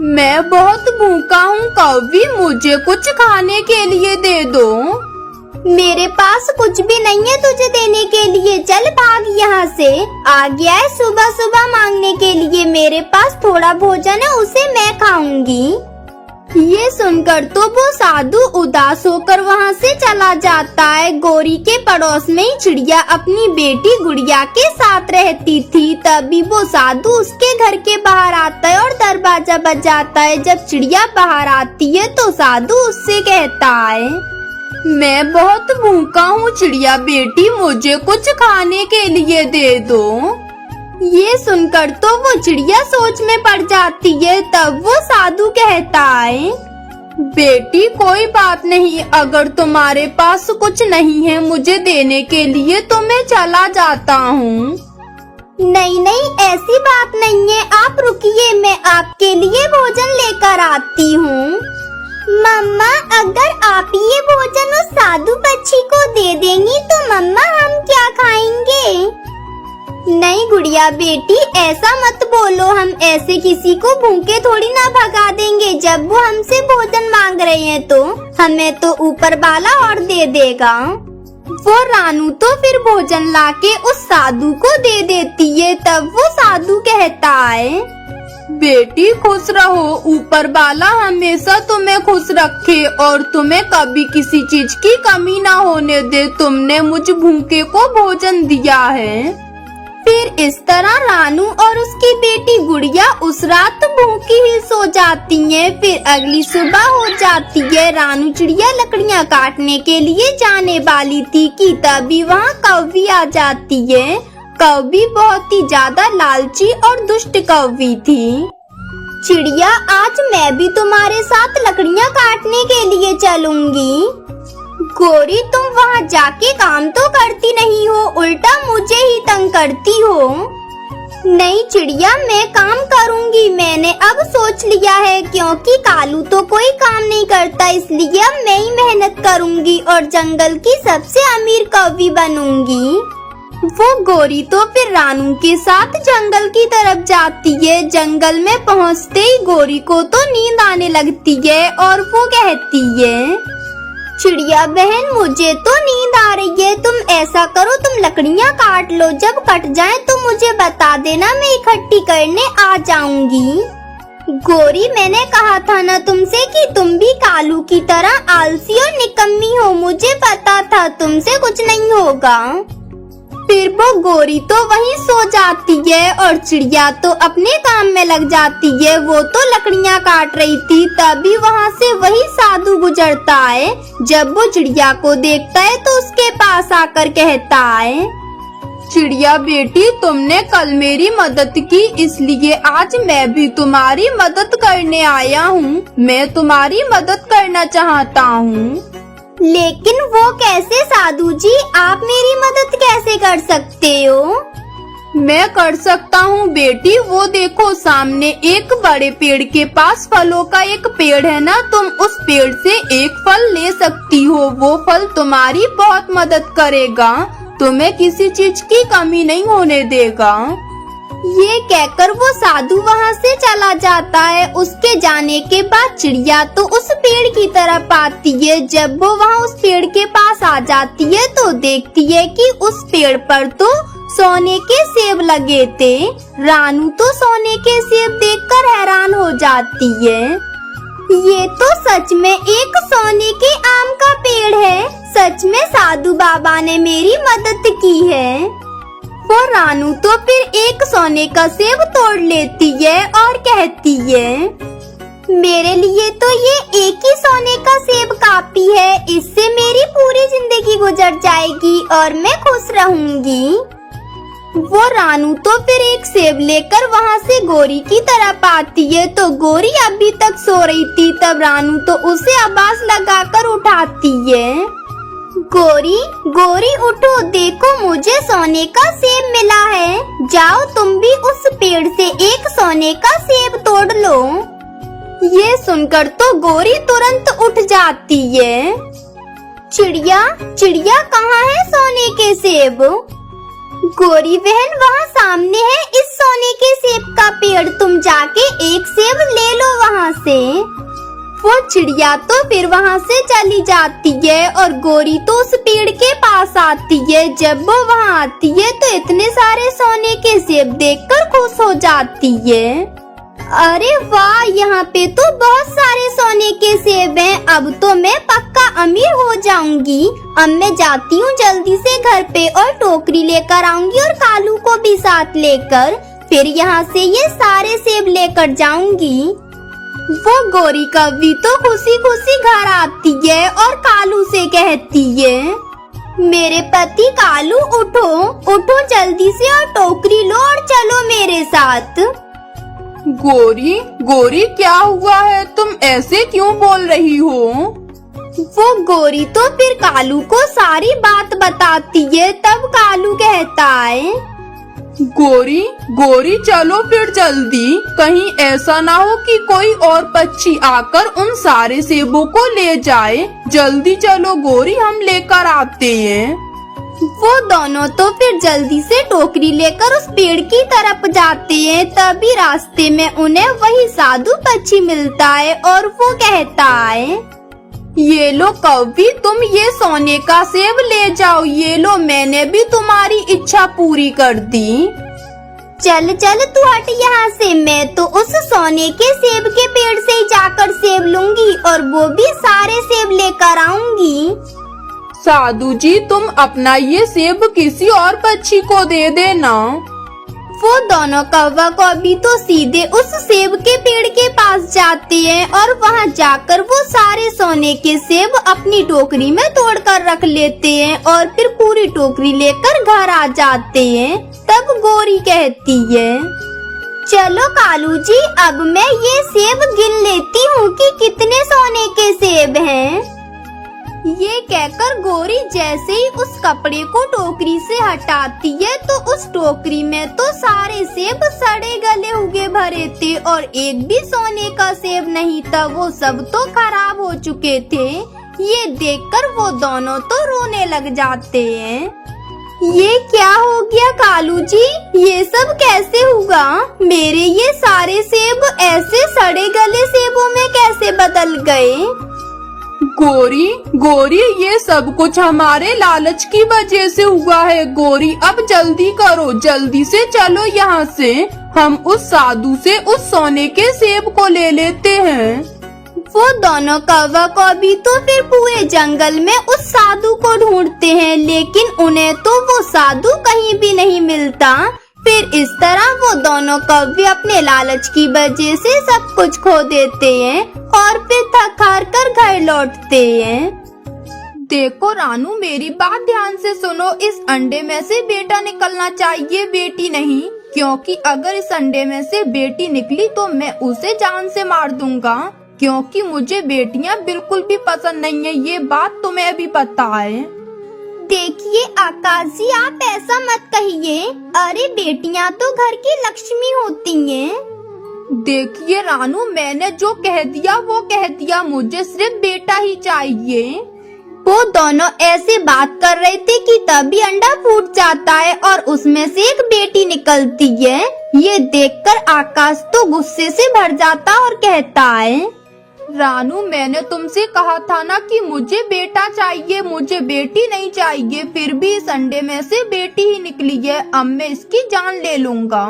मैं बहुत भूखा हूँ कौवी, मुझे कुछ खाने के लिए दे दो। मेरे पास कुछ भी नहीं है तुझे देने के लिए, चल भाग यहाँ से। आ गया है सुबह सुबह मांगने के लिए, मेरे पास थोड़ा भोजन है उसे मैं खाऊंगी। ये सुनकर तो वो साधु उदास होकर वहाँ से चला जाता है। गोरी के पड़ोस में ही चिड़िया अपनी बेटी गुड़िया के साथ रहती थी। तभी वो साधु उसके घर के बाहर आता है और दरवाजा बजाता है। जब चिड़िया बाहर आती है तो साधु उससे कहता है, मैं बहुत भूखा हूँ चिड़िया बेटी, मुझे कुछ खाने के लिए दे दो। ये सुनकर तो वो चिड़िया सोच में पड़ जाती है। तब वो साधु कहता है, बेटी कोई बात नहीं, अगर तुम्हारे पास कुछ नहीं है मुझे देने के लिए तो मैं चला जाता हूँ। नहीं नहीं, ऐसी बात नहीं है, आप रुकिए, मैं आपके लिए भोजन लेकर आती हूँ। मम्मा, अगर आप ये भोजन उस साधु पक्षी को दे देंगी तो मम्मा हम क्या खाएंगे? नहीं गुड़िया बेटी, ऐसा मत बोलो, हम ऐसे किसी को भूखे थोड़ी ना भगा देंगे। जब वो हमसे भोजन मांग रहे हैं तो हमें तो ऊपर वाला और दे देगा। वो रानू तो फिर भोजन लाके उस साधु को दे देती है। तब वो साधु कहता है, बेटी खुश रहो, ऊपर वाला हमेशा तुम्हें खुश रखे और तुम्हें कभी किसी चीज की कमी ना होने दे। तुमने मुझ भूखे को भोजन दिया है। फिर इस तरह रानू और उसकी बेटी गुड़िया उस रात भूखी ही सो जाती हैं। फिर अगली सुबह हो जाती है। रानू चिड़िया लकड़ियाँ काटने के लिए जाने वाली थी कि तभी वहाँ कौवी आ जाती है। कौवी बहुत ही ज्यादा लालची और दुष्ट कौवी थी। चिड़िया, आज मैं भी तुम्हारे साथ लकड़ियाँ काटने के लिए चलूंगी। गोरी, तुम वहाँ जाके काम तो करती नहीं हो, उल्टा मुझे ही तंग करती हो। नहीं चिड़िया, मैं काम करूँगी, मैंने अब सोच लिया है, क्योंकि कालू तो कोई काम नहीं करता, इसलिए अब मैं ही मेहनत करूँगी और जंगल की सबसे अमीर कौवी बनूंगी। वो गोरी तो फिर रानू के साथ जंगल की तरफ जाती है। जंगल में पहुँचते ही गोरी को तो नींद आने लगती है और वो कहती है, चिड़िया बहन, मुझे तो नींद आ रही है, तुम ऐसा करो, तुम लकड़ियाँ काट लो, जब कट जाए तो मुझे बता देना, मैं इकट्ठी करने आ जाऊंगी। गोरी, मैंने कहा था ना तुमसे कि तुम भी कालू की तरह आलसी और निकम्मी हो, मुझे पता था तुमसे कुछ नहीं होगा। फिर वो गोरी तो वहीं सो जाती है और चिड़िया तो अपने काम में लग जाती है। वो तो लकड़ियाँ काट रही थी। तभी वहाँ से वही साधु गुजरता है। जब वो चिड़िया को देखता है तो उसके पास आकर कहता है, चिड़िया बेटी, तुमने कल मेरी मदद की, इसलिए आज मैं भी तुम्हारी मदद करने आया हूँ। मैं तुम्हारी मदद करना चाहता हूँ। लेकिन वो कैसे साधु जी, आप मेरी मदद कैसे कर सकते हो? मैं कर सकता हूँ बेटी, वो देखो सामने एक बड़े पेड़ के पास फलों का एक पेड़ है ना, तुम उस पेड़ से एक फल ले सकती हो। वो फल तुम्हारी बहुत मदद करेगा, तुम्हें किसी चीज की कमी नहीं होने देगा। ये कहकर वो साधु वहाँ से चला जाता है। उसके जाने के बाद चिड़िया तो उस पेड़ की तरफ आती है। जब वो वहाँ उस पेड़ के पास आ जाती है तो देखती है कि उस पेड़ पर तो सोने के सेब लगे थे। रानू तो सोने के सेब देखकर हैरान हो जाती है। ये तो सच में एक सोने के आम का पेड़ है, सच में साधु बाबा ने मेरी मदद की है। वो रानू तो फिर एक सोने का सेब तोड़ लेती है और कहती है, मेरे लिए तो ये एक ही सोने का सेब काफी है, इससे मेरी पूरी जिंदगी गुजर जाएगी और मैं खुश रहूंगी। वो रानू तो फिर एक सेब लेकर वहाँ से गोरी की तरफ आती है तो गोरी अभी तक सो रही थी। तब रानू तो उसे आवाज लगाकर उठाती है, गोरी गोरी उठो, देखो मुझे सोने का सेब मिला है, जाओ तुम भी उस पेड़ से एक सोने का सेब तोड़ लो। ये सुनकर तो गोरी तुरंत उठ जाती है। चिड़िया चिड़िया, कहाँ है सोने के सेब? गोरी बहन, वहाँ सामने है इस सोने के सेब का पेड़, तुम जाके एक सेब ले लो वहाँ चिड़िया तो फिर वहाँ से चली जाती है और गोरी तो उस पेड़ के पास आती है। जब वो वहाँ आती है तो इतने सारे सोने के सेब देखकर खुश हो जाती है। अरे वाह, यहाँ पे तो बहुत सारे सोने के सेब हैं। अब तो मैं पक्का अमीर हो जाऊंगी। अब मैं जाती हूँ जल्दी से घर पे और टोकरी लेकर आऊंगी और कालू को भी साथ लेकर, फिर यहाँ से ये सारे सेब लेकर जाऊंगी। वो गोरी कौवी तो खुशी खुशी घर आती है और कालू से कहती है, मेरे पति कालू उठो उठो जल्दी से और टोकरी लो और चलो मेरे साथ। गोरी गोरी क्या हुआ है, तुम ऐसे क्यों बोल रही हो? वो गोरी तो फिर कालू को सारी बात बताती है। तब कालू कहता है, गोरी गोरी चलो फिर जल्दी, कहीं ऐसा ना हो कि कोई और पक्षी आकर उन सारे सेबों को ले जाए। जल्दी चलो गोरी, हम लेकर आते हैं। वो दोनों तो फिर जल्दी से टोकरी लेकर उस पेड़ की तरफ जाते हैं। तभी रास्ते में उन्हें वही साधु पक्षी मिलता है और वो कहता है, ये लो कौवी, तुम ये सोने का सेब ले जाओ। ये लो, मैंने भी तुम्हारी इच्छा पूरी कर दी। चल चल तू हट यहाँ से, मैं तो उस सोने के सेब के पेड़ से ही जाकर सेब लूंगी और वो भी सारे सेब लेकर आऊंगी। साधु जी, तुम अपना ये सेब किसी और पक्षी को दे देना। वो दोनों कौवा कौवी तो सीधे उस सेब के पेड़ के पास जाते हैं और वहाँ जाकर वो सारे सोने के सेब अपनी टोकरी में तोड़कर रख लेते हैं और फिर पूरी टोकरी लेकर घर आ जाते हैं। तब गोरी कहती है, चलो कालू जी, अब मैं ये सेब गिन लेती हूँ कि कितने सोने के सेब हैं। ये कहकर गोरी जैसे ही उस कपड़े को टोकरी से हटाती है तो उस टोकरी में तो सारे सेब सड़े गले हुए भरे थे और एक भी सोने का सेब नहीं था। वो सब तो खराब हो चुके थे। ये देखकर वो दोनों तो रोने लग जाते हैं। ये क्या हो गया कालू जी, ये सब कैसे हुआ? मेरे ये सारे सेब ऐसे सड़े गले सेबों में कैसे बदल गए? गोरी गोरी, ये सब कुछ हमारे लालच की वजह से हुआ है। गोरी, अब जल्दी करो, जल्दी से चलो यहाँ से। हम उस साधु से उस सोने के सेब को ले लेते हैं। वो दोनों कौवा कौवी तो फिर पूरे जंगल में उस साधु को ढूंढते हैं, लेकिन उन्हें तो वो साधु कहीं भी नहीं मिलता। फिर इस तरह वो दोनों कौवे अपने लालच की वजह से सब कुछ खो देते हैं और फिर थक हार कर घर लौटते हैं। देखो रानू, मेरी बात ध्यान से सुनो। इस अंडे में से बेटा निकलना चाहिए, बेटी नहीं, क्योंकि अगर इस अंडे में से बेटी निकली तो मैं उसे जान से मार दूंगा, क्योंकि मुझे बेटियां बिल्कुल भी पसंद नहीं है। ये बात तुम्हें भी पता है। देखिए आकाश जी, आप ऐसा मत कहिए। अरे बेटियां तो घर की लक्ष्मी होती हैं। देखिए रानू, मैंने जो कह दिया वो कह दिया, मुझे सिर्फ बेटा ही चाहिए। वो दोनों ऐसे बात कर रहे थे कि तभी अंडा फूट जाता है और उसमें से एक बेटी निकलती है। ये देखकर आकाश तो गुस्से से भर जाता और कहता है, रानू, मैंने तुमसे कहा था ना कि मुझे बेटा चाहिए, मुझे बेटी नहीं चाहिए। फिर भी इस अंडे में से बेटी ही निकली है। अब मैं इसकी जान ले लूंगा।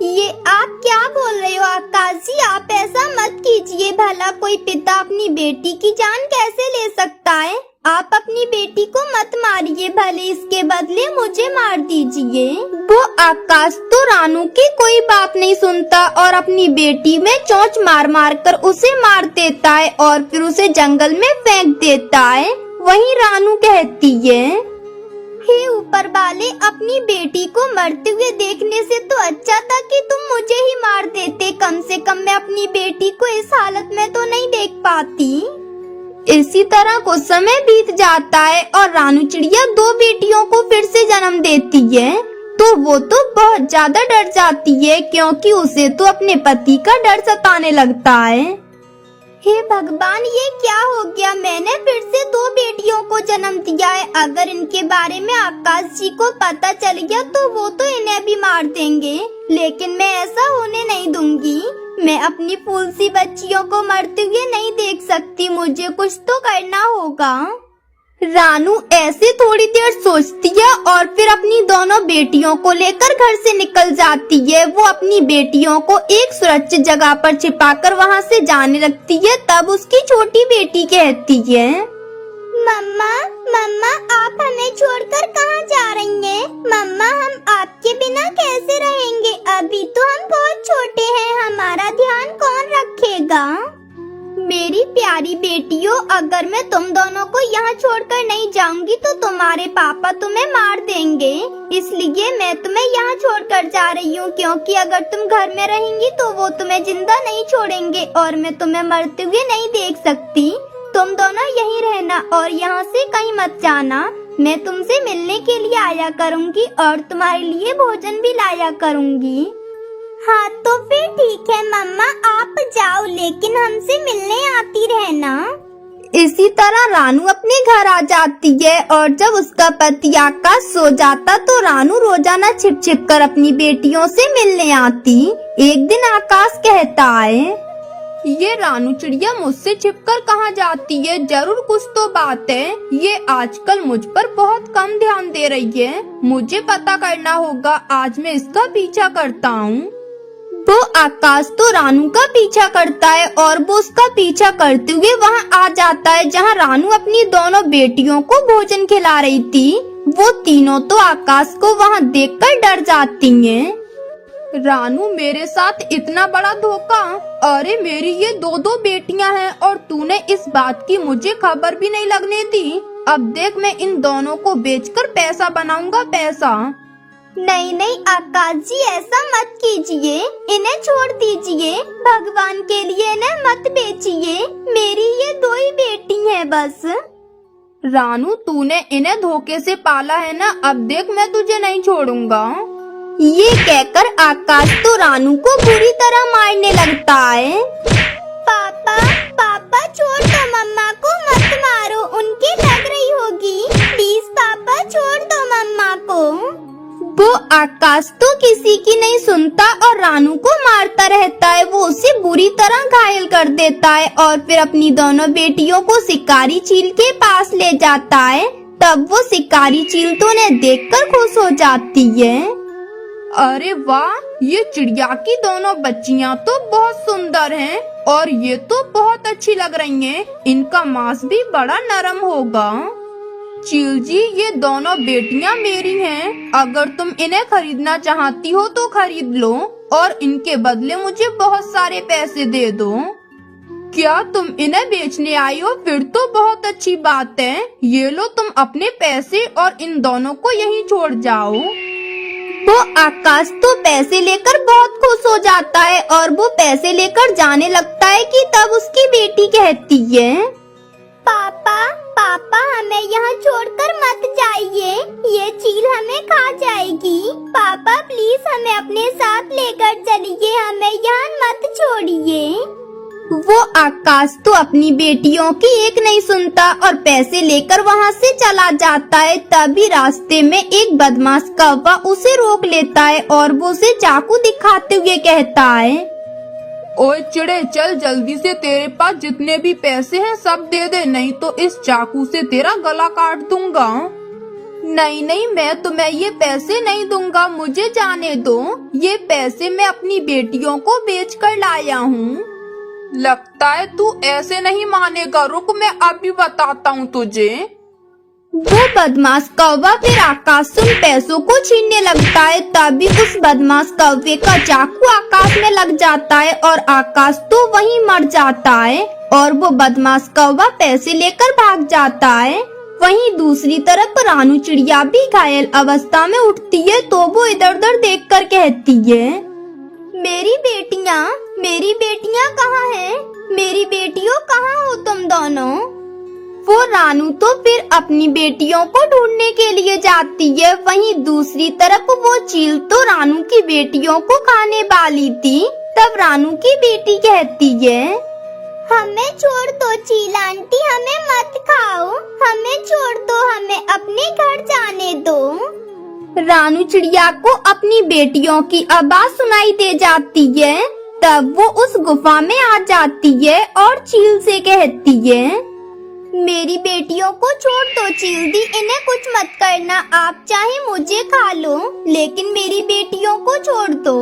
ये आप क्या बोल रहे हो आकाश जी? आप ऐसा मत कीजिए। भला कोई पिता अपनी बेटी की जान कैसे ले सकता है? आप अपनी बेटी को मत मारिए, भले इसके बदले मुझे मार दीजिए। वो आकाश तो रानू की कोई बात नहीं सुनता और अपनी बेटी में चोंच मार मार कर उसे मार देता है और फिर उसे जंगल में फेंक देता है। वहीं रानू कहती है, हे ऊपर वाले, अपनी बेटी को मरते हुए देखने से तो अच्छा था कि तुम मुझे ही मार देते। कम से कम मैं अपनी बेटी को इस हालत में तो नहीं देख पाती। इसी तरह कुछ समय बीत जाता है और रानू चिड़िया 2 बेटियों को फिर से जन्म देती है। तो वो तो बहुत ज्यादा डर जाती है, क्योंकि उसे तो अपने पति का डर सताने लगता है। हे भगवान, ये क्या हो गया? मैंने फिर से 2 बेटियों को जन्म दिया है। अगर इनके बारे में आकाश जी को पता चल गया तो वो तो इन्हें भी मार देंगे, लेकिन मैं ऐसा होने नहीं दूंगी। मैं अपनी फूल सी बच्चियों को मरते हुए नहीं देख सकती, मुझे कुछ तो करना होगा। रानू ऐसे थोड़ी देर सोचती है और फिर अपनी दोनों बेटियों को लेकर घर से निकल जाती है। वो अपनी बेटियों को एक सुरक्षित जगह पर छिपाकर वहाँ से जाने लगती है। तब उसकी छोटी बेटी कहती है, मम्मा मम्मा आप हमें छोड़कर कहाँ जा रही हैं? मम्मा हम आपके बिना कैसे रहेंगे? अभी तो हम बहुत छोटे हैं, हमारा ध्यान कौन रखेगा? मेरी प्यारी बेटियों, अगर मैं तुम दोनों को यहाँ छोड़कर नहीं जाऊंगी तो तुम्हारे पापा तुम्हें मार देंगे। इसलिए मैं तुम्हें यहाँ छोड़कर जा रही हूँ, क्योंकि अगर तुम घर में रहेंगी तो वो तुम्हें जिंदा नहीं छोड़ेंगे और मैं तुम्हें मरते हुए नहीं देख सकती। तुम दोनों यहीं रहना और यहाँ से कहीं मत जाना। मैं तुमसे मिलने के लिए आया करूँगी और तुम्हारे लिए भोजन भी लाया करूँगी। हाँ तो फिर ठीक है मम्मा, आप जाओ, लेकिन हमसे मिलने आती रहना। इसी तरह रानू अपने घर आ जाती है और जब उसका पति आकाश सो जाता तो रानू रोजाना छिप छिप कर अपनी बेटियों से मिलने आती। एक दिन आकाश कहता है, ये रानू चिड़िया मुझसे छिपकर कहाँ जाती है? जरूर कुछ तो बात है। ये आजकल मुझ पर बहुत कम ध्यान दे रही है। मुझे पता करना होगा। आज मैं इसका पीछा करता हूँ। वो आकाश तो रानू का पीछा करता है और वो उसका पीछा करते हुए वहाँ आ जाता है जहाँ रानू अपनी दोनों बेटियों को भोजन खिला रही थी। वो तीनों तो आकाश को वहाँ देखकर डर जाती हैं। रानू मेरे साथ इतना बड़ा धोखा! अरे मेरी ये दो बेटियां हैं और तूने इस बात की मुझे खबर भी नहीं लगने दी। अब देख मैं इन दोनों को बेचकर पैसा बनाऊंगा, पैसा। नहीं नहीं आकाश जी, ऐसा मत कीजिए, इन्हें छोड़ दीजिए। भगवान के लिए इन्हें मत बेचिए। मेरी ये 2 ही बेटी हैं बस। रानू तूने इन्हें धोखे से पाला है ना, अब देख मैं तुझे नहीं छोड़ूंगा। ये कहकर आकाश तो रानू को बुरी तरह मारने लगता है। पापा पापा छोड़ दो, मम्मा को मत मारो, उनकी लग रही होगी। प्लीज पापा छोड़ दो मम्मा को। वो आकाश तो किसी की नहीं सुनता और रानू को मारता रहता है। वो उसे बुरी तरह घायल कर देता है और फिर अपनी दोनों बेटियों को शिकारी चील के पास ले जाता है। तब वो शिकारी चील तो उन्हें देखकर खुश हो जाती है। अरे वाह, ये चिड़िया की दोनों बच्चियां तो बहुत सुंदर हैं और ये तो बहुत अच्छी लग रही हैं। इनका मांस भी बड़ा नरम होगा। चील जी, ये दोनों बेटियां मेरी हैं। अगर तुम इन्हें खरीदना चाहती हो तो खरीद लो और इनके बदले मुझे बहुत सारे पैसे दे दो। क्या तुम इन्हें बेचने आई हो? फिर तो बहुत अच्छी बात है। ये लो तुम अपने पैसे और इन दोनों को यहीं छोड़ जाओ। वो आकाश तो पैसे लेकर बहुत खुश हो जाता है और वो पैसे लेकर जाने लगता है कि तब उसकी बेटी कहती है, पापा पापा हमें यहाँ छोड़कर मत जाइए, ये चील हमें खा जाएगी। पापा प्लीज हमें अपने साथ लेकर चलिए, हमें यहाँ मत छोड़िए। वो आकाश तो अपनी बेटियों की एक नहीं सुनता और पैसे लेकर वहाँ से चला जाता है। तभी रास्ते में एक बदमाश कौवा उसे रोक लेता है और वो उसे चाकू दिखाते हुए कहता है, ओए चिड़े, चल जल्दी से, तेरे पास जितने भी पैसे हैं सब दे दे, नहीं तो इस चाकू से तेरा गला काट दूंगा। नहीं नहीं, मैं तुम्हें ये पैसे नहीं दूंगा, मुझे जाने दो। ये पैसे मैं अपनी बेटियों को बेचकर लाया हूँ। लगता है तू ऐसे नहीं मानेगा, रुक मैं अभी बताता हूँ तुझे। वो बदमाश कौवा फिर आकाश से उन पैसों को छीनने लगता है। तभी उस बदमाश कौवे का चाकू आकाश में लग जाता है और आकाश तो वहीं मर जाता है और वो बदमाश कौवा पैसे लेकर भाग जाता है। वहीं दूसरी तरफ रानू चिड़िया भी घायल अवस्था में उठती है तो वो इधर उधर देखकर कहती है, मेरी बेटियाँ कहाँ हैं? मेरी बेटियों कहाँ हो तुम दोनों? वो रानू तो फिर अपनी बेटियों को ढूंढने के लिए जाती है। वहीं दूसरी तरफ वो चील तो रानू की बेटियों को खाने वाली थी। तब रानू की बेटी कहती है, हमें छोड़ दो चील आंटी, हमें मत खाओ, हमें छोड़ दो, हमें अपने घर जाने दो। रानू चिड़िया को अपनी बेटियों की आवाज सुनाई दे जाती है। तब वो उस गुफा में आ जाती है और चील से कहती है, मेरी बेटियों को छोड़ दो चील दी, इन्हें कुछ मत करना, आप चाहे मुझे खा लो लेकिन मेरी बेटियों को छोड़ दो।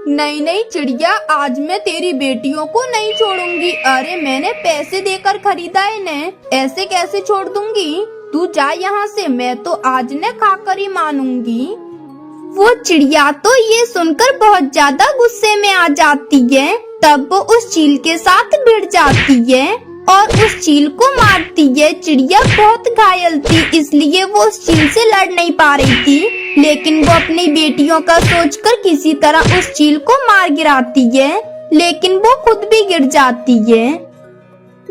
नहीं नहीं चिड़िया, आज मैं तेरी बेटियों को नहीं छोड़ूंगी। अरे मैंने पैसे देकर खरीदा इन्हें, ऐसे कैसे छोड़ दूंगी? तू जा यहाँ से, मैं तो आज ने खाकर ही मानूंगी। वो चिड़िया तो ये सुनकर बहुत ज्यादा गुस्से में आ जाती है। तब वो उस चील के साथ भिड़ जाती है और उस चील को मारती है। चिड़िया बहुत घायल थी, इसलिए वो उस चील से लड़ नहीं पा रही थी, लेकिन वो अपनी बेटियों का सोचकर किसी तरह उस चील को मार गिराती है, लेकिन वो खुद भी गिर जाती है।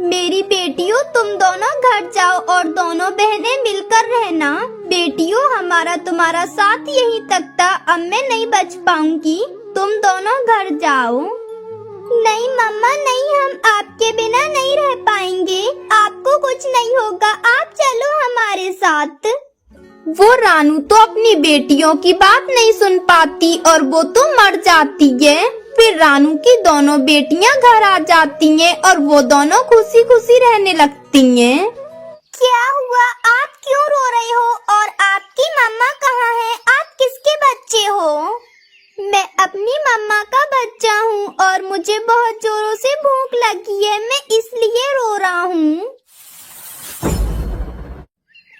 मेरी बेटियों, तुम दोनों घर जाओ और दोनों बहनें मिलकर रहना। बेटियों, हमारा तुम्हारा साथ यहीं तक था, अब मैं नहीं बच पाऊंगी, तुम दोनों घर जाओ। नहीं मम्मा नहीं, हम आपके बिना नहीं रह पाएंगे, आपको कुछ नहीं होगा, आप चलो हमारे साथ। वो रानू तो अपनी बेटियों की बात नहीं सुन पाती और वो तो मर जाती है। फिर रानू की दोनों बेटियां घर आ जाती हैं और वो दोनों खुशी खुशी रहने लगती हैं। क्या हुआ, आप क्यों रो रहे हो और आपकी मम्मा कहाँ है? आप किसके बच्चे हो? मैं अपनी मम्मा का बच्चा हूँ और मुझे बहुत जोरों से भूख लगी है, मैं इसलिए रो रहा हूँ।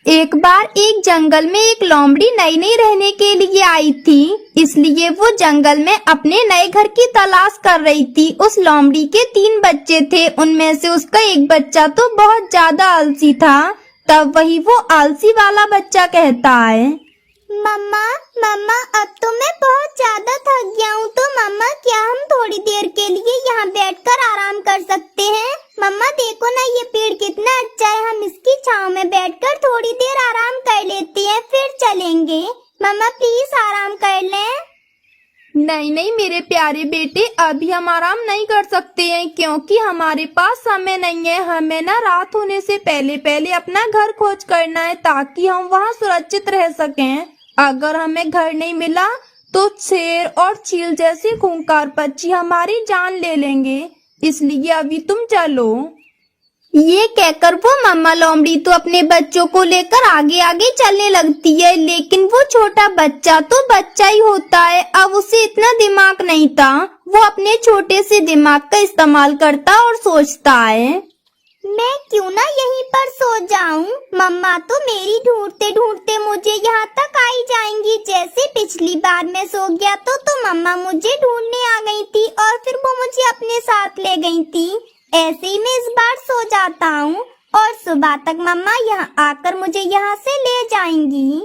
एक बार एक जंगल में एक लोमड़ी नई नई रहने के लिए आई थी, इसलिए वो जंगल में अपने नए घर की तलाश कर रही थी। उस लोमड़ी के 3 बच्चे थे, उनमें से उसका एक बच्चा तो बहुत ज्यादा आलसी था। तब वही वो आलसी वाला बच्चा कहता है, मम्मा मम्मा अब तो मैं बहुत ज्यादा थक गया हूँ, तो मम्मा क्या हम थोड़ी देर के लिए यहाँ बैठकर आराम कर सकते हैं? मम्मा देखो ना, ये पेड़ कितना अच्छा है, हम इसकी छांव में बैठकर थोड़ी देर आराम कर लेते हैं, फिर चलेंगे। मम्मा प्लीज आराम कर लें। नहीं नहीं मेरे प्यारे बेटे, अभी हम आराम नहीं कर सकते हैं, क्योंकि हमारे पास समय नहीं है। हमें ना रात होने से पहले पहले अपना घर खोज करना है, ताकि हम वहाँ सुरक्षित रह सकें। अगर हमें घर नहीं मिला तो शेर और चील जैसे खूंखार पक्षी हमारी जान ले लेंगे, इसलिए अभी तुम चलो। ये कहकर वो मम्मा लोमड़ी तो अपने बच्चों को लेकर आगे आगे चलने लगती है, लेकिन वो छोटा बच्चा तो बच्चा ही होता है, अब उसे इतना दिमाग नहीं था। वो अपने छोटे से दिमाग का इस्तेमाल करता और सोचता है, मैं क्यों ना यहीं पर सो जाऊं? मम्मा तो मेरी ढूंढते ढूंढते मुझे यहाँ तक आई जाएंगी। जैसे पिछली बार मैं सो गया तो मम्मा मुझे ढूंढने आ गई थी और फिर वो मुझे अपने साथ ले गई थी। ऐसे ही मैं इस बार सो जाता हूँ और सुबह तक मम्मा यहाँ आकर मुझे यहाँ से ले जाएंगी।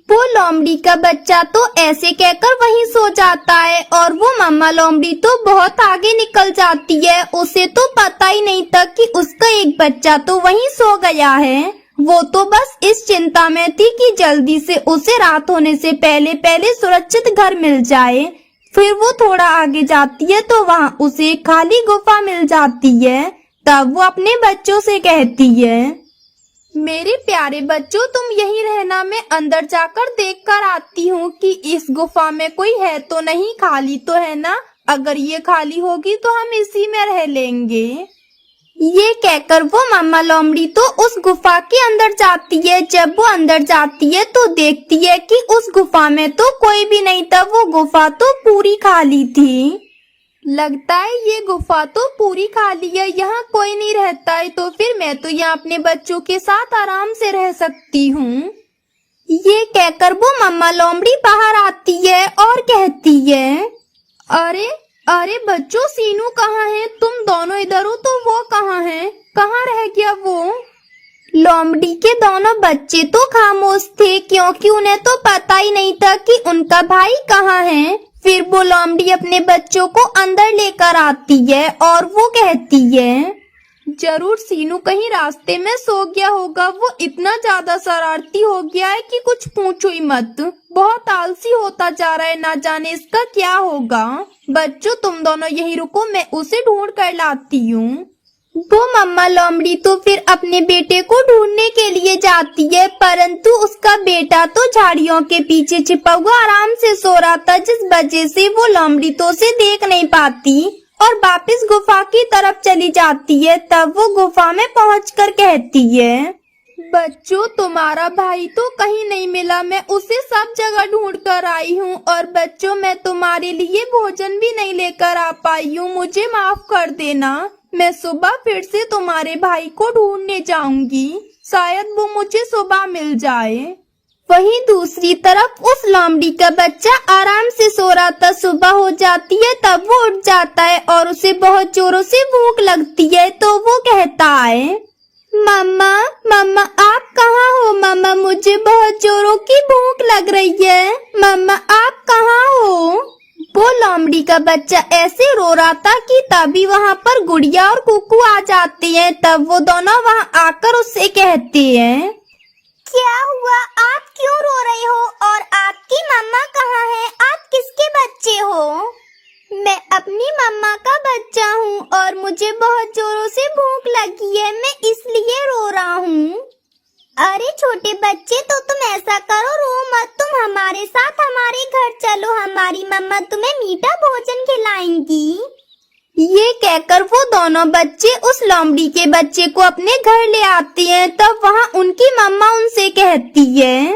वो लोमड़ी का बच्चा तो ऐसे कहकर वहीं सो जाता है और वो मम्मा लोमड़ी तो बहुत आगे निकल जाती है। उसे तो पता ही नहीं था कि उसका एक बच्चा तो वहीं सो गया है। वो तो बस इस चिंता में थी कि जल्दी से उसे रात होने से पहले पहले सुरक्षित घर मिल जाए। फिर वो थोड़ा आगे जाती है तो वहाँ उसे एक खाली गुफा मिल जाती है। तब वो अपने बच्चों से कहती है, मेरे प्यारे बच्चों, तुम यहीं रहना, मैं अंदर जाकर देख कर आती हूँ कि इस गुफा में कोई है तो नहीं, खाली तो है ना? अगर ये खाली होगी तो हम इसी में रह लेंगे। ये कहकर वो मम्मा लोमड़ी तो उस गुफा के अंदर जाती है। जब वो अंदर जाती है तो देखती है कि उस गुफा में तो कोई भी नहीं था, वो गुफा तो पूरी खाली थी। लगता है ये गुफा तो पूरी खाली है, यहाँ कोई नहीं रहता है, तो फिर मैं तो यहाँ अपने बच्चों के साथ आराम से रह सकती हूँ। ये कहकर वो मम्मा लोमड़ी बाहर आती है और कहती है, अरे अरे बच्चों, सीनू कहाँ है? तुम दोनों इधर हो तो वो कहाँ है? कहाँ रह गया वो? लोमड़ी के दोनों बच्चे तो खामोश थे, क्योंकि उन्हें तो पता ही नहीं था कि उनका भाई कहाँ है। फिर वो लोमड़ी अपने बच्चों को अंदर लेकर आती है और वो कहती है, जरूर सीनू कहीं रास्ते में सो गया होगा। वो इतना ज्यादा शरारती हो गया है कि कुछ पूछो ही मत। बहुत आलसी होता जा रहा है, ना जाने इसका क्या होगा। बच्चों तुम दोनों यहीं रुको, मैं उसे ढूंढ कर लाती हूँ। वो मम्मा लोमड़ी तो फिर अपने बेटे को ढूंढने के लिए जाती है, परंतु उसका बेटा तो झाड़ियों के पीछे छिपा हुआ आराम से सो रहा था, जिस वजह से वो लोमड़ी तो उसे देख नहीं पाती और वापस गुफा की तरफ चली जाती है। तब वो गुफा में पहुंचकर कहती है, बच्चों तुम्हारा भाई तो कहीं नहीं मिला, मैं उसे सब जगह ढूंढ कर आई हूँ। और बच्चों मैं तुम्हारे लिए भोजन भी नहीं लेकर आ पाई हूँ, मुझे माफ कर देना। मैं सुबह फिर से तुम्हारे भाई को ढूंढने जाऊंगी, शायद वो मुझे सुबह मिल जाए। वहीं दूसरी तरफ उस लोमड़ी का बच्चा आराम से सो रहा था। सुबह हो जाती है तब वो उठ जाता है और उसे बहुत जोरों से भूख लगती है, तो वो कहता है, मम्मा मम्मा आप कहाँ हो? मम्मा मुझे बहुत जोरों की भूख लग रही है, मम्मा आप कहाँ हो? वो लोमड़ी का बच्चा ऐसे रो रहा था कि तभी वहाँ पर गुड़िया और कुकू आ जाते हैं। तब वो दोनों वहाँ आकर उससे कहते हैं, क्या हुआ? आप क्यों रो रहे हो? और आपकी मम्मा कहाँ है? आप किसके बच्चे हो? मैं अपनी मम्मा का बच्चा हूँ और मुझे बहुत जोरों से भूख लगी है, मैं इसलिए रो रहा हूँ। अरे छोटे बच्चे, तो तुम ऐसा करो, रो मत, तुम हमारे साथ हमारे घर चलो, हमारी मम्मा तुम्हें मीठा भोजन खिलाएंगी। ये कहकर वो दोनों बच्चे उस लोमड़ी के बच्चे को अपने घर ले आते हैं। तब वहाँ उनकी मम्मा उनसे कहती है,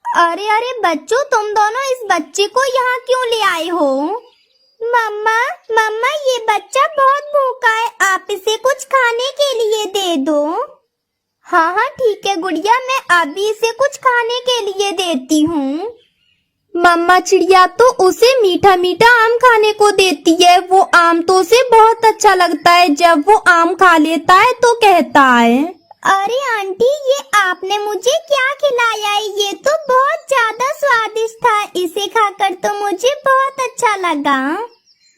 अरे अरे बच्चों, तुम दोनों इस बच्चे को यहाँ क्यों ले आए हो? मम्मा मम्मा ये बच्चा बहुत भूखा है, आप इसे कुछ खाने के लिए दे दो। हाँ हाँ ठीक है गुड़िया, मैं अभी इसे कुछ खाने के लिए देती हूँ। मम्मा चिड़िया तो उसे मीठा मीठा आम खाने को देती है। वो आम तो उसे बहुत अच्छा लगता है। जब वो आम खा लेता है तो कहता है, अरे आंटी, ये आपने मुझे क्या खिलाया है? ये तो बहुत ज्यादा स्वादिष्ट था, इसे खाकर तो मुझे बहुत अच्छा लगा।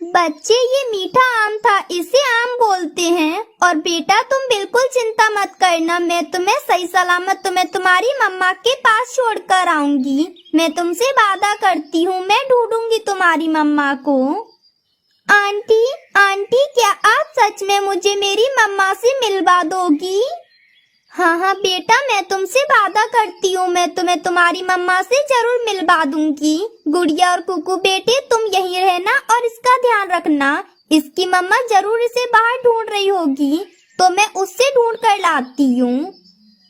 बच्चे, ये मीठा आम था, इसे आम बोलते हैं। और बेटा तुम बिल्कुल चिंता मत करना, मैं तुम्हें सही सलामत तुम्हारी मम्मा के पास छोड़कर आऊंगी। मैं तुमसे वादा करती हूँ, मैं ढूंढूंगी तुम्हारी मम्मा को। आंटी आंटी, क्या आप सच में मुझे मेरी मम्मा से मिलवा दोगी? हाँ हाँ बेटा, मैं तुमसे वादा करती हूँ, मैं तुम्हें तुम्हारी मम्मा से जरूर मिलवा दूंगी। गुड़िया और कुकू बेटे, तुम यहीं रहना और इसका ध्यान रखना। इसकी मम्मा जरूर इसे बाहर ढूंढ रही होगी, तो मैं उससे ढूंढ कर लाती हूँ।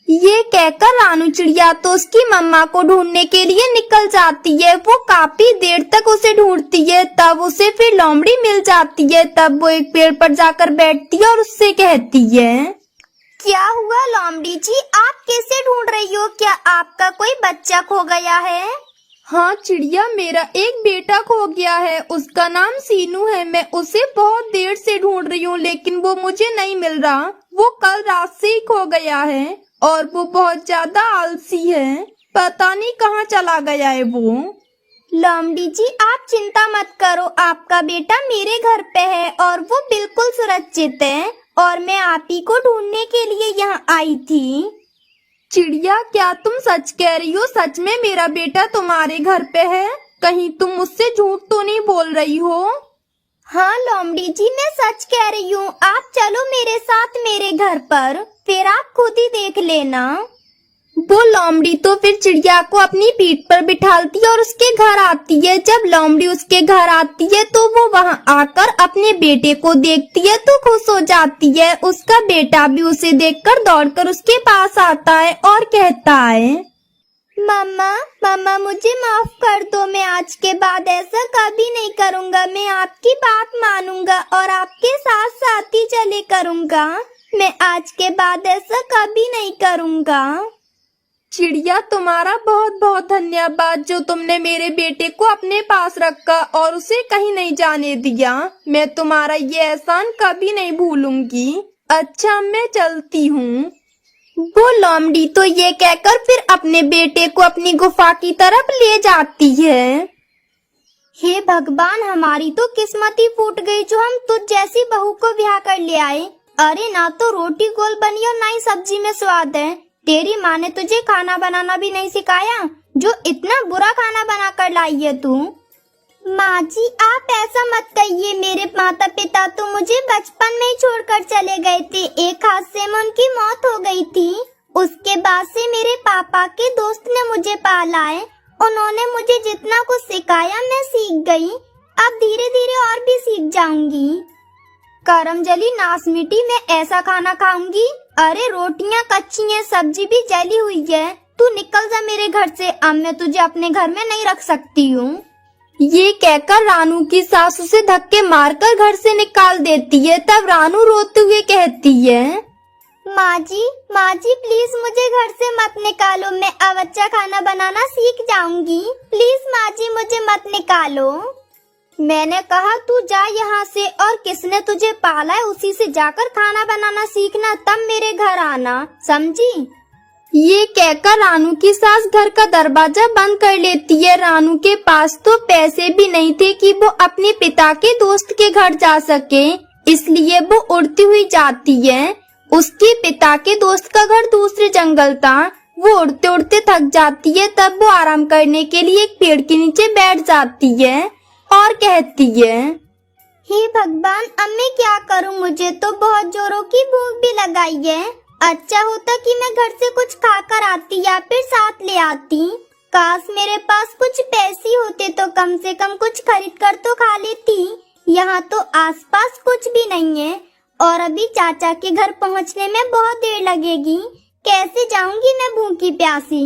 ये कहकर रानू चिड़िया तो उसकी मम्मा को ढूंढने के लिए निकल जाती है। वो काफी देर तक उसे ढूंढती है, तब उसे फिर लोमड़ी मिल जाती है। तब वो एक पेड़ पर जाकर बैठती है और उससे कहती है, क्या हुआ लोमड़ी जी, आप कैसे ढूंढ रही हो? क्या आपका कोई बच्चा खो गया है? हाँ चिड़िया, मेरा एक बेटा खो गया है, उसका नाम सीनू है। मैं उसे बहुत देर से ढूंढ रही हूँ, लेकिन वो मुझे नहीं मिल रहा। वो कल रात से ही खो गया है और वो बहुत ज्यादा आलसी है, पता नहीं कहाँ चला गया है वो। लोमड़ी जी आप चिंता मत करो, आपका बेटा मेरे घर पे है और वो बिल्कुल सुरक्षित है और मैं आप ही को ढूंढने के लिए यहाँ आई थी। चिड़िया, क्या तुम सच कह रही हो? सच में मेरा बेटा तुम्हारे घर पे है? कहीं तुम मुझसे झूठ तो नहीं बोल रही हो? हाँ लोमड़ी जी, मैं सच कह रही हूँ। आप चलो मेरे साथ मेरे घर पर, फिर आप खुद ही देख लेना। वो लोमड़ी तो फिर चिड़िया को अपनी पीठ पर बिठालती है और उसके घर आती है। जब लोमड़ी उसके घर आती है तो वो वहाँ आकर अपने बेटे को देखती है तो खुश हो जाती है। उसका बेटा भी उसे देखकर दौड़कर उसके पास आता है और कहता है, मम्मा मम्मा मुझे माफ कर दो, मैं आज के बाद ऐसा कभी नहीं करूँगा। मैं आपकी बात मानूंगा और आपके साथ साथ ही चले करूँगा। मैं आज के बाद ऐसा कभी नहीं करूँगा। चिड़िया, तुम्हारा बहुत बहुत धन्यवाद जो तुमने मेरे बेटे को अपने पास रखा और उसे कहीं नहीं जाने दिया। मैं तुम्हारा ये एहसान कभी नहीं भूलूंगी। अच्छा, मैं चलती हूँ। वो लोमड़ी तो ये कहकर फिर अपने बेटे को अपनी गुफा की तरफ ले जाती है। हे भगवान, हमारी तो किस्मत ही फूट गई जो हम तुझ जैसी बहू को ब्याह कर ले आए। अरे ना तो रोटी गोल बनी और ना ही सब्जी में स्वाद है। तेरी माँ ने तुझे खाना बनाना भी नहीं सिखाया, जो इतना बुरा खाना बना कर लाई है तू। माँ जी, आप ऐसा मत कहिए। मेरे माता पिता तो मुझे बचपन में ही छोड़कर चले गए थे। एक हादसे में उनकी मौत हो गई थी। उसके बाद से मेरे पापा के दोस्त ने मुझे पाला है। उन्होंने मुझे जितना कुछ सिखाया मैं सीख गई। अब धीरे धीरे और भी सीख जाऊंगी। करमजली नास मीठी, मैं ऐसा खाना खाऊंगी? अरे रोटियां कच्ची हैं, सब्जी भी जली हुई है। तू निकल जा मेरे घर से। अब मैं तुझे अपने घर में नहीं रख सकती हूँ। ये कहकर रानू की सास उसे धक्के मारकर घर से निकाल देती है। तब रानू रोते हुए कहती है, माँ जी प्लीज मुझे घर से मत निकालो। मैं अब अच्छा खाना बनाना सीख जाऊंगी। प्लीज माँ जी मुझे मत निकालो। मैंने कहा तू जा यहाँ से, और किसने तुझे पाला है उसी से जाकर खाना बनाना सीखना, तब मेरे घर आना, समझी? ये कहकर रानू की सास घर का दरवाजा बंद कर लेती है। रानू के पास तो पैसे भी नहीं थे कि वो अपने पिता के दोस्त के घर जा सके, इसलिए वो उड़ती हुई जाती है। उसके पिता के दोस्त का घर दूसरे जंगल था। वो उड़ते उड़ते थक जाती है। तब वो आराम करने के लिए एक पेड़ के नीचे बैठ जाती है और कहती है, हे भगवान, अब मैं क्या करूँ? मुझे तो बहुत जोरों की भूख भी लगाई है। अच्छा होता कि मैं घर से कुछ खाकर आती या फिर साथ ले आती। काश मेरे पास कुछ पैसे होते तो कम से कम कुछ खरीद कर तो खा लेती। यहाँ तो आसपास कुछ भी नहीं है और अभी चाचा के घर पहुँचने में बहुत देर लगेगी। कैसे जाऊंगी मैं भूखी प्यासी?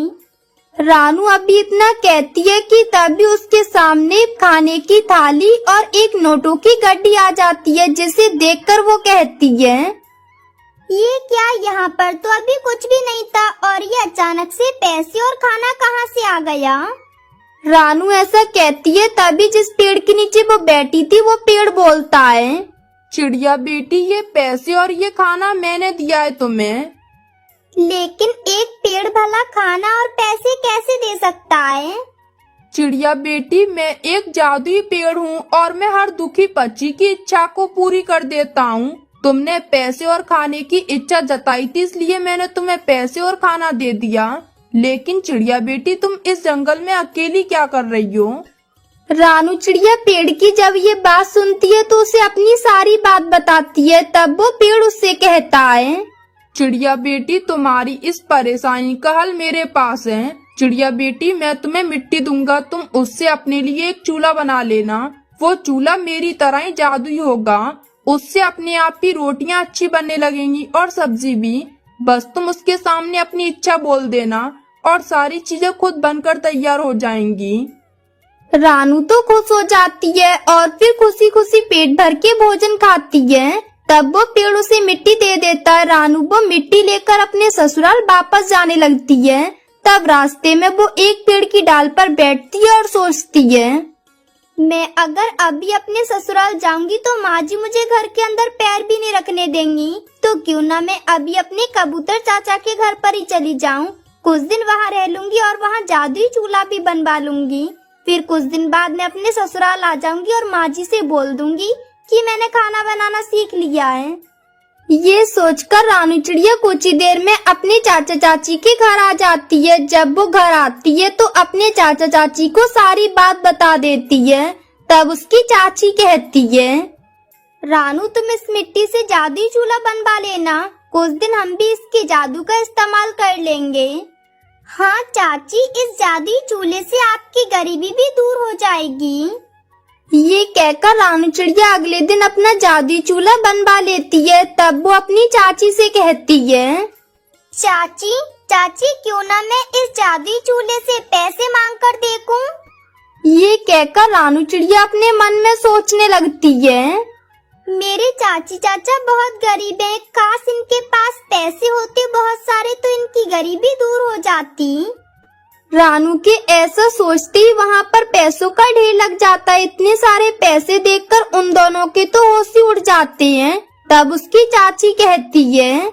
रानू अभी इतना कहती है कि तभी उसके सामने खाने की थाली और एक नोटों की गड्डी आ जाती है, जिसे देखकर वो कहती है, ये क्या? यहाँ पर तो अभी कुछ भी नहीं था और ये अचानक से पैसे और खाना कहाँ से आ गया? रानू ऐसा कहती है तभी जिस पेड़ के नीचे वो बैठी थी वो पेड़ बोलता है, चिड़िया बेटी, ये पैसे और ये खाना मैंने दिया है तुम्हें। लेकिन एक पेड़ भला खाना और पैसे कैसे दे सकता है? चिड़िया बेटी, मैं एक जादुई पेड़ हूँ और मैं हर दुखी पक्षी की इच्छा को पूरी कर देता हूँ। तुमने पैसे और खाने की इच्छा जताई थी, इसलिए मैंने तुम्हें पैसे और खाना दे दिया। लेकिन चिड़िया बेटी, तुम इस जंगल में अकेली क्या कर रही हो? रानू चिड़िया पेड़ की जब ये बात सुनती है तो उसे अपनी सारी बात बताती है। तब वो पेड़ उससे कहता है, चिड़िया बेटी, तुम्हारी इस परेशानी का हल मेरे पास है। चिड़िया बेटी, मैं तुम्हें मिट्टी दूंगा, तुम उससे अपने लिए एक चूल्हा बना लेना। वो चूल्हा मेरी तरह ही जादुई होगा। उससे अपने आप ही रोटियां अच्छी बनने लगेंगी और सब्जी भी। बस तुम उसके सामने अपनी इच्छा बोल देना और सारी चीजें खुद बनकर तैयार हो जाएंगी। रानू तो खुश हो जाती है और फिर खुशी खुशी पेट भर के भोजन खाती है। तब वो पेड़ उसे मिट्टी दे देता है। रानू वो मिट्टी लेकर अपने ससुराल वापस जाने लगती है। तब रास्ते में वो एक पेड़ की डाल पर बैठती है और सोचती है, मैं अगर अभी अपने ससुराल जाऊंगी तो माँ जी मुझे घर के अंदर पैर भी नहीं रखने देंगी। तो क्यों ना मैं अभी अपने कबूतर चाचा के घर पर ही चली जाऊं। कुछ दिन वहाँ रह लूंगी और वहाँ जादुई चूल्हा भी बनवा लूंगी। फिर कुछ दिन बाद मैं अपने ससुराल आ जाऊंगी और माँ जी से बोल दूंगी कि मैंने खाना बनाना सीख लिया है। ये सोचकर रानू चिड़िया कुछ ही देर में अपने चाचा चाची के घर आ जाती है। जब वो घर आती है तो अपने चाचा चाची को सारी बात बता देती है। तब उसकी चाची कहती है, रानू, तुम इस मिट्टी से जादुई चूल्हा बनवा लेना। कुछ दिन हम भी इसके जादू का इस्तेमाल कर लेंगे। हाँ चाची, इस जादुई चूल्हे से आपकी गरीबी भी दूर हो जाएगी। ये कहकर रानू चिड़िया अगले दिन अपना जादुई चूल्हा बनवा लेती है। तब वो अपनी चाची से कहती है, चाची क्यों ना मैं इस जादुई चूल्हे से पैसे मांग कर देखूं? ये कहकर रानू चिड़िया अपने मन में सोचने लगती है, मेरे चाची चाचा बहुत गरीब हैं। काश इनके पास पैसे होते बहुत सारे तो इनकी गरीबी दूर हो जाती। रानू के ऐसा सोचते ही वहाँ पर पैसों का ढेर लग जाता है। इतने सारे पैसे देखकर उन दोनों के तो होश ही उड़ जाते हैं। तब उसकी चाची कहती है,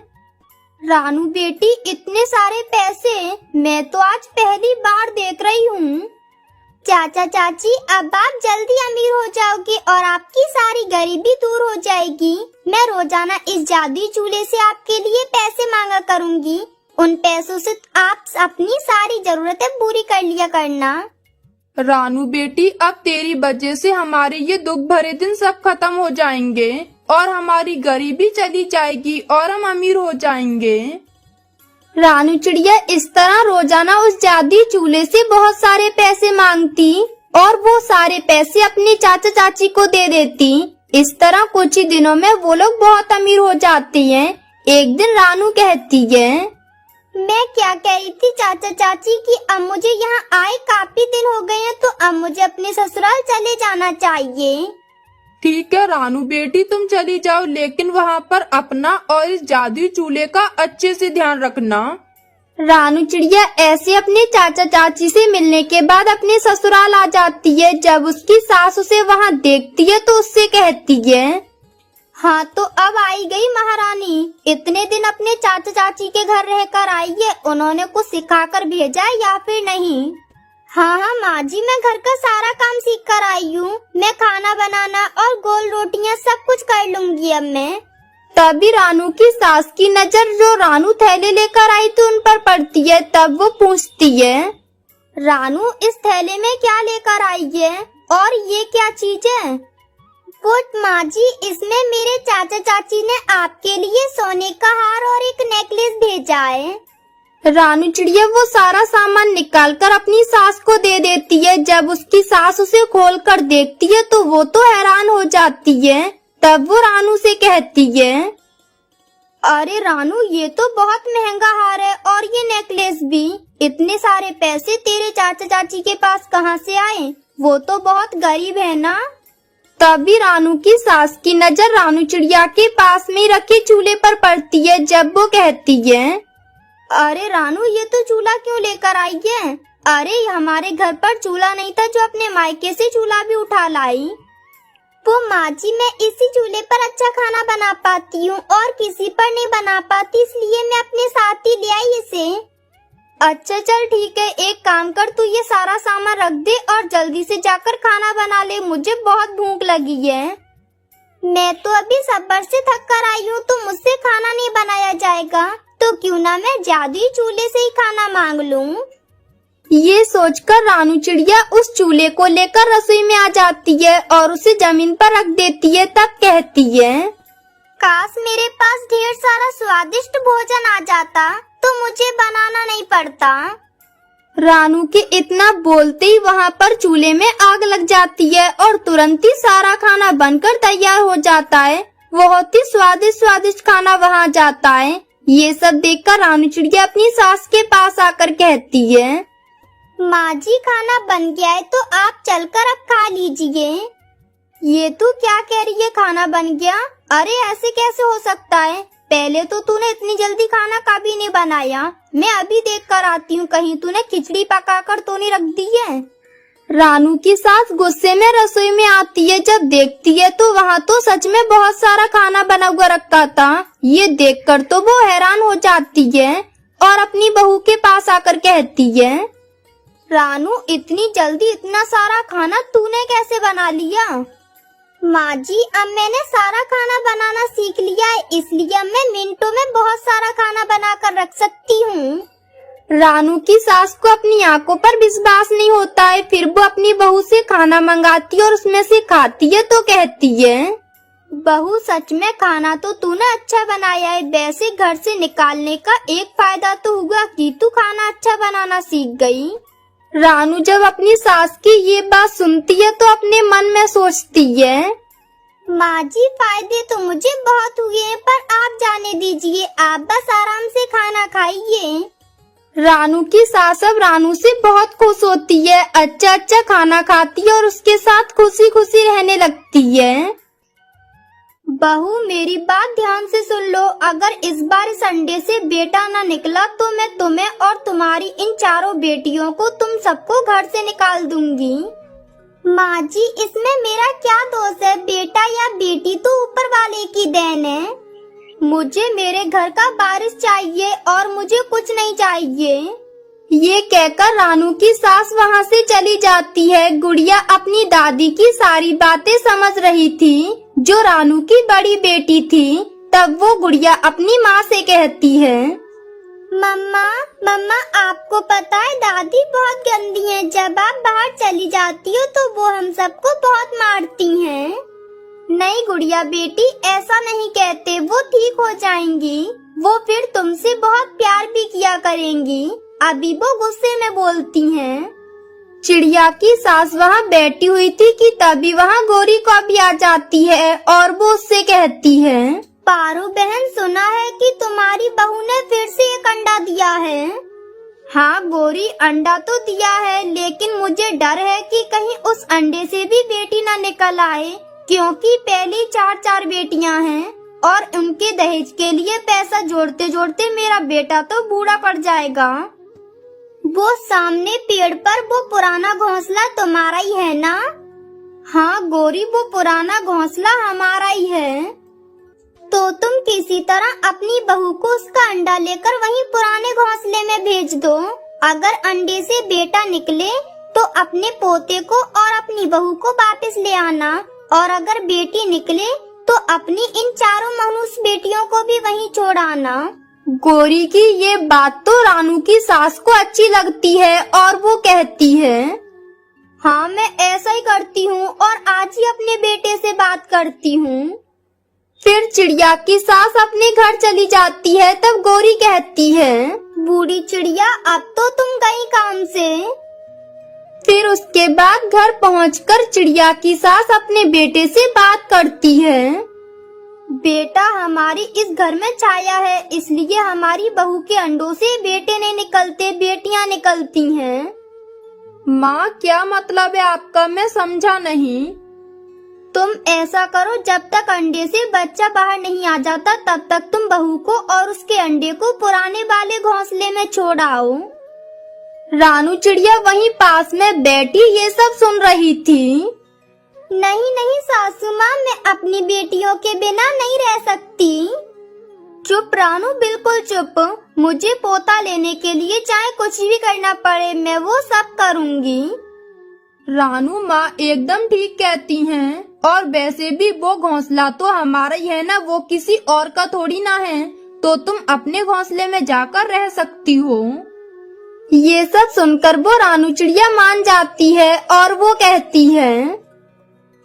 रानू बेटी, इतने सारे पैसे मैं तो आज पहली बार देख रही हूँ। चाचा चाची, अब आप जल्दी अमीर हो जाओगे और आपकी सारी गरीबी दूर हो जाएगी। मैं रोजाना इस जादुई चूल्हे से आपके लिए पैसे मांगा करूँगी। उन पैसों से आप अपनी सारी जरूरतें पूरी कर लिया करना। रानू बेटी, अब तेरी वजह से हमारे ये दुख भरे दिन सब खत्म हो जाएंगे और हमारी गरीबी चली जाएगी और हम अमीर हो जाएंगे। रानू चिड़िया इस तरह रोजाना उस जादुई चूल्हे से बहुत सारे पैसे मांगती और वो सारे पैसे अपने चाचा चाची को दे देती। इस तरह कुछ ही दिनों में वो लोग बहुत अमीर हो जाते हैं। एक दिन रानू कहती है, मैं क्या कह रही थी चाचा चाची कि अब मुझे यहाँ आए काफी दिन हो गए हैं, तो अब मुझे अपने ससुराल चले जाना चाहिए। ठीक है रानू बेटी, तुम चली जाओ, लेकिन वहाँ पर अपना और इस जादुई चूल्हे का अच्छे से ध्यान रखना। रानू चिड़िया ऐसे अपने चाचा चाची से मिलने के बाद अपने ससुराल आ जाती है। जब उसकी सास उसे वहाँ देखती है तो उससे कहती है, हाँ तो अब आई गई महारानी। इतने दिन अपने चाचा चाची के घर रहकर आई है, उन्होंने कुछ सिखाकर भेजा है या फिर नहीं? हाँ माँ जी, मैं घर का सारा काम सीख कर आई हूँ। मैं खाना बनाना और गोल रोटियाँ सब कुछ कर लूँगी अब मैं। तभी रानू की सास की नजर जो रानू थैले लेकर आई थी उन पर पड़ती है। तब वो पूछती है, रानू इस थैले में क्या लेकर आई है और ये क्या चीज है? पुट माँ जी, इसमें मेरे चाचा चाची ने आपके लिए सोने का हार और एक नेकलेस भेजा है। रानू चिड़िया वो सारा सामान निकालकर अपनी सास को दे देती है। जब उसकी सास उसे खोलकर देखती है तो वो तो हैरान हो जाती है। तब वो रानू से कहती है, अरे रानू, ये तो बहुत महंगा हार है और ये नेकलेस भी। इतने सारे पैसे तेरे चाचा चाची के पास कहाँ से आए? वो तो बहुत गरीब है ना। तभी रानू की सास की नजर रानू चिड़िया के पास में रखे चूल्हे पर पड़ती है। जब वो कहती है, अरे रानू, ये तो चूल्हा क्यों लेकर आई है? अरे हमारे घर पर चूल्हा नहीं था जो अपने मायके से चूल्हा भी उठा लाई। वो माँ जी, मैं इसी चूल्हे पर अच्छा खाना बना पाती हूँ और किसी पर नहीं बना पाती, इसलिए मैं अपने साथ ही ले आई इसे। अच्छा चल ठीक है, एक काम कर, तू ये सारा सामान रख दे और जल्दी से जाकर खाना बना ले, मुझे बहुत भूख लगी है। मैं तो अभी सब्र से थक कर आई हूँ, तो मुझसे खाना नहीं बनाया जाएगा, तो क्यों ना मैं जादुई चूल्हे से ही खाना मांग लूँ। ये सोचकर रानू चिड़िया उस चूल्हे को लेकर रसोई में आ जाती है और उसे जमीन पर रख देती है। तब कहती है, काश मेरे पास ढेर सारा स्वादिष्ट भोजन आ जाता, तो मुझे बनाना नहीं पड़ता। रानू के इतना बोलते ही वहाँ पर चूल्हे में आग लग जाती है और तुरंत ही सारा खाना बनकर तैयार हो जाता है। बहुत ही स्वादिष्ट खाना वहाँ जाता है। ये सब देखकर रानू चिड़िया अपनी सास के पास आकर कहती है, माँ जी, खाना बन गया है तो आप चलकर अब खा लीजिए। ये तू क्या कह रही है, खाना बन गया? अरे ऐसे कैसे हो सकता है? पहले तो तूने इतनी जल्दी खाना कभी नहीं बनाया। मैं अभी देख कर आती हूँ, कहीं तूने खिचड़ी पकाकर तो नहीं रख दी है। रानू की सास गुस्से में रसोई में आती है। जब देखती है तो वहाँ तो सच में बहुत सारा खाना बना हुआ रखा था। ये देखकर तो वो हैरान हो जाती है और अपनी बहू के पास आकर कहती है, रानू, इतनी जल्दी इतना सारा खाना तूने कैसे बना लिया? माँ जी, अब मैंने सारा खाना बनाना सीख लिया है, इसलिए अब मैं मिनटों में बहुत सारा खाना बनाकर रख सकती हूँ। रानू की सास को अपनी आंखों पर विश्वास नहीं होता है। फिर वो अपनी बहू से खाना मंगाती है और उसमें से खाती है तो कहती है, बहू, सच में खाना तो तूने अच्छा बनाया है। वैसे घर से निकालने का एक फायदा तो हुआ कि तू खाना अच्छा बनाना सीख गई। रानू जब अपनी सास की ये बात सुनती है तो अपने मन में सोचती है, माँ जी, फायदे तो मुझे बहुत हुए हैं, पर आप जाने दीजिए, आप बस आराम से खाना खाइए। रानू की सास अब रानू से बहुत खुश होती है, अच्छा खाना खाती है और उसके साथ खुशी खुशी रहने लगती है। बहू, मेरी बात ध्यान से सुन लो। अगर इस बार इस अंडे से बेटा न निकला तो मैं तुम्हें और तुम्हारी इन चारों बेटियों को, तुम सबको घर से निकाल दूंगी। माँ जी, इसमें मेरा क्या दोष है? बेटा या बेटी तो ऊपर वाले की देन है। मुझे मेरे घर का वारिस चाहिए और मुझे कुछ नहीं चाहिए। ये कहकर रानू की सास वहाँ से चली जाती है। गुड़िया अपनी दादी की सारी बातें समझ रही थी, जो रानू की बड़ी बेटी थी। तब वो गुड़िया अपनी माँ से कहती है, मम्मा मम्मा आपको पता है दादी बहुत गंदी हैं। जब आप बाहर चली जाती हो तो वो हम सबको बहुत मारती हैं। नहीं गुड़िया बेटी, ऐसा नहीं कहते, वो ठीक हो जाएंगी। वो फिर तुमसे बहुत प्यार भी किया करेंगी। अभी वो गुस्से में बोलती हैं। चिड़िया की सास वहाँ बैठी हुई थी कि तभी वहाँ गोरी कौवी आ जाती है और वो उससे कहती है, पारो बहन, सुना है कि तुम्हारी बहू ने फिर से एक अंडा दिया है। हाँ गोरी, अंडा तो दिया है, लेकिन मुझे डर है कि कहीं उस अंडे से भी बेटी न निकल आए, क्योंकि पहले 4 बेटियां हैं और उनके दहेज के लिए पैसा जोड़ते जोड़ते मेरा बेटा तो बूढ़ा पड़ जाएगा। वो सामने पेड़ पर वो पुराना घोंसला तुम्हारा ही है ना? हाँ गोरी, वो पुराना घोंसला हमारा ही है। तो तुम किसी तरह अपनी बहू को उसका अंडा लेकर वहीं पुराने घोंसले में भेज दो। अगर अंडे से बेटा निकले तो अपने पोते को और अपनी बहू को वापस ले आना, और अगर बेटी निकले तो अपनी इन 4 मनुष्य बेटियों को भी वहीं छोड़ आना। गोरी की ये बात तो रानू की सास को अच्छी लगती है और वो कहती है, हाँ मैं ऐसा ही करती हूँ और आज ही अपने बेटे से बात करती हूँ। फिर चिड़िया की सास अपने घर चली जाती है। तब गोरी कहती है, बूढ़ी चिड़िया, अब तो तुम गई काम से। फिर उसके बाद घर पहुंचकर चिड़िया की सास अपने बेटे से बात करती है, बेटा, हमारी इस घर में छाया है, इसलिए हमारी बहू के अंडों से बेटे नहीं निकलते, बेटियां निकलती हैं। माँ, क्या मतलब है आपका? मैं समझा नहीं। तुम ऐसा करो, जब तक अंडे से बच्चा बाहर नहीं आ जाता तब तक तुम बहू को और उसके अंडे को पुराने वाले घोंसले में छोड़ आओ। रानू चिड़िया वहीं पास में बैठी ये सब सुन रही थी। नहीं नहीं सासू माँ, मैं अपनी बेटियों के बिना नहीं रह सकती। चुप रानू, बिल्कुल चुप। मुझे पोता लेने के लिए चाहे कुछ भी करना पड़े, मैं वो सब करूँगी। रानू माँ एकदम ठीक कहती हैं। और वैसे भी वो घोंसला तो हमारा ही है ना, वो किसी और का थोड़ी ना है। तो तुम अपने घोंसले में जाकर रह सकती हो। ये सब सुनकर वो रानू चिड़िया मान जाती है और वो कहती है,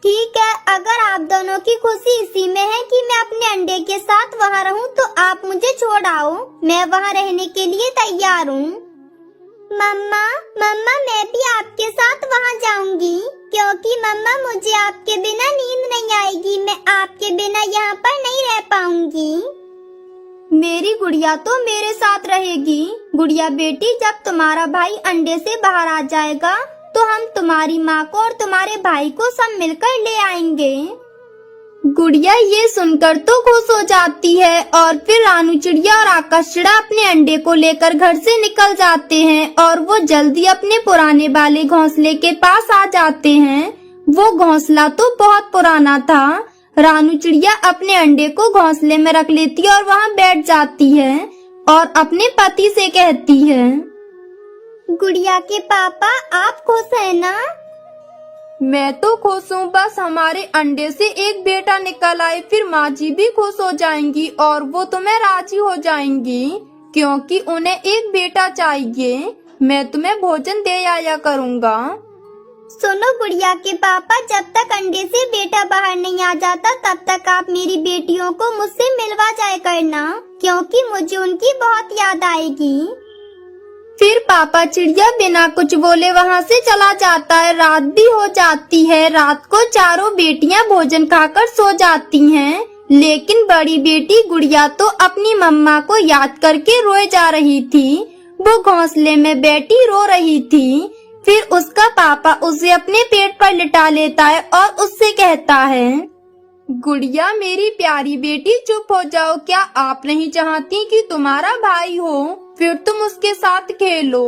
ठीक है, अगर आप दोनों की खुशी इसी में है कि मैं अपने अंडे के साथ वहाँ रहूँ तो आप मुझे छोड़ आओ, मैं वहाँ रहने के लिए तैयार हूँ। मम्मा मम्मा, मैं भी आपके साथ वहाँ जाऊंगी, क्योंकि मम्मा मुझे आपके बिना नींद नहीं आएगी, मैं आपके बिना यहाँ पर नहीं रह पाऊंगी। मेरी गुड़िया तो मेरे साथ रहेगी। गुड़िया बेटी, जब तुम्हारा भाई अंडे से बाहर आ जाएगा तो हम तुम्हारी माँ को और तुम्हारे भाई को सब मिलकर ले आएंगे। गुड़िया ये सुनकर तो खुश हो जाती है और फिर रानू चिड़िया और आकाश चिड़ा अपने अंडे को लेकर घर से निकल जाते हैं और वो जल्दी अपने पुराने वाले घोंसले के पास आ जाते हैं। वो घोंसला तो बहुत पुराना था। रानू चिड़िया अपने अंडे को घोंसले में रख लेती है और वहाँ बैठ जाती है और अपने पति से कहती है, गुड़िया के पापा, आप खुश है ना? मैं तो खुश हूँ, बस हमारे अंडे से एक बेटा निकल आए, फिर माँ जी भी खुश हो जाएंगी और वो तुम्हें राजी हो जाएंगी, क्योंकि उन्हें एक बेटा चाहिए। मैं तुम्हें भोजन दे आया करूँगा। सुनो गुड़िया के पापा, जब तक अंडे से बेटा बाहर नहीं आ जाता तब तक आप मेरी बेटियों को मुझसे मिलवा जाया करना, क्योंकि मुझे उनकी बहुत याद आएगी। फिर पापा चिड़िया बिना कुछ बोले वहाँ से चला जाता है। रात भी हो जाती है। रात को चारों बेटियां भोजन खाकर सो जाती हैं, लेकिन बड़ी बेटी गुड़िया तो अपनी मम्मा को याद करके रोए जा रही थी। वो घोंसले में बैठी रो रही थी। फिर उसका पापा उसे अपने पेट पर लिटा लेता है और उससे कहता है, गुड़िया मेरी प्यारी बेटी, चुप हो जाओ। क्या आप नहीं चाहती कि तुम्हारा भाई हो? फिर तुम उसके साथ खेलो।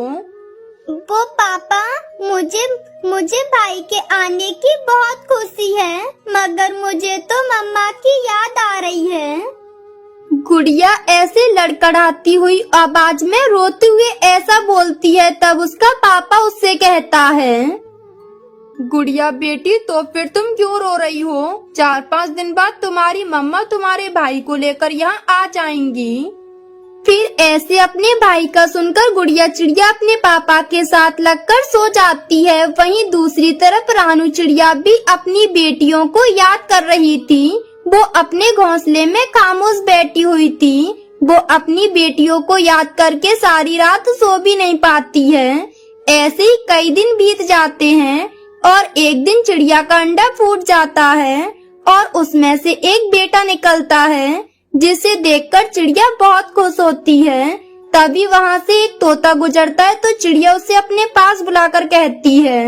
वो पापा, मुझे भाई के आने की बहुत खुशी है, मगर मुझे तो मम्मा की याद आ रही है। गुड़िया ऐसे लड़खड़ाती हुई आवाज में रोते हुए ऐसा बोलती है। तब उसका पापा उससे कहता है, गुड़िया बेटी, तो फिर तुम क्यों रो रही हो? 4-5 दिन बाद तुम्हारी मम्मा तुम्हारे भाई को लेकर यहाँ आ जाएंगी। फिर ऐसे अपने भाई का सुनकर गुड़िया चिड़िया अपने पापा के साथ लगकर सो जाती है। वहीं दूसरी तरफ रानू चिड़िया भी अपनी बेटियों को याद कर रही थी। वो अपने घोंसले में खामोश बैठी हुई थी। वो अपनी बेटियों को याद करके सारी रात सो भी नहीं पाती है। ऐसे ही कई दिन बीत जाते हैं और एक दिन चिड़िया का अंडा फूट जाता है और उसमें से एक बेटा निकलता है, जिसे देखकर चिड़िया बहुत खुश होती है। तभी वहाँ से एक तोता गुजरता है तो चिड़िया उसे अपने पास बुलाकर कहती है,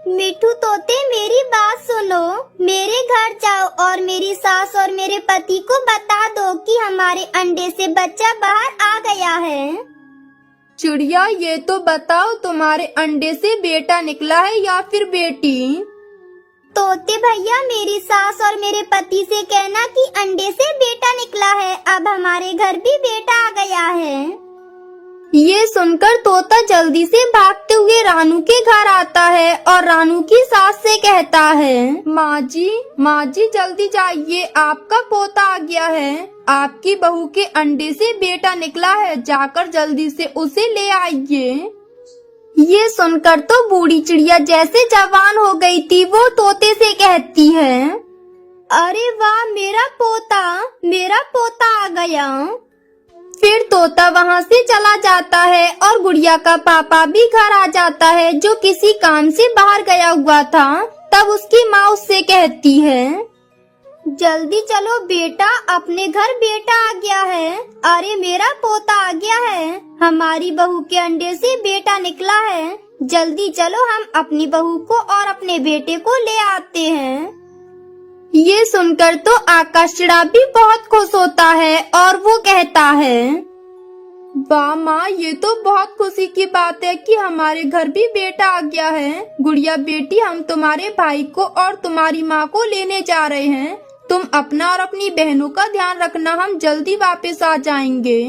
मिठू तोते मेरी बात सुनो, मेरे घर जाओ और मेरी सास और मेरे पति को बता दो कि हमारे अंडे से बच्चा बाहर आ गया है। चिड़िया ये तो बताओ तुम्हारे अंडे से बेटा निकला है या फिर बेटी? तोते भैया मेरी सास और मेरे पति से कहना कि अंडे से बेटा निकला है, अब हमारे घर भी बेटा आ गया है। ये सुनकर तोता जल्दी से भागते हुए रानू के घर आता है और रानू की सास से कहता है, माँ जी जल्दी जाइए, आपका पोता आ गया है। आपकी बहू के अंडे से बेटा निकला है, जाकर जल्दी से उसे ले आइए। ये सुनकर तो बूढ़ी चिड़िया जैसे जवान हो गई थी, वो तोते से कहती है, अरे वाह मेरा पोता आ गया। फिर तोता वहाँ से चला जाता है और गुड़िया का पापा भी घर आ जाता है, जो किसी काम से बाहर गया हुआ था। तब उसकी माँ उससे कहती है, जल्दी चलो बेटा, अपने घर बेटा आ गया है। अरे मेरा पोता आ गया है, हमारी बहू के अंडे से बेटा निकला है। जल्दी चलो हम अपनी बहू को और अपने बेटे को ले आते हैं। ये सुनकर तो आकाश चिड़ा भी बहुत खुश होता है और वो कहता है, वाह माँ, ये तो बहुत खुशी की बात है कि हमारे घर भी बेटा आ गया है। गुड़िया बेटी, हम तुम्हारे भाई को और तुम्हारी माँ को लेने जा रहे हैं। तुम अपना और अपनी बहनों का ध्यान रखना, हम जल्दी वापस आ जाएंगे।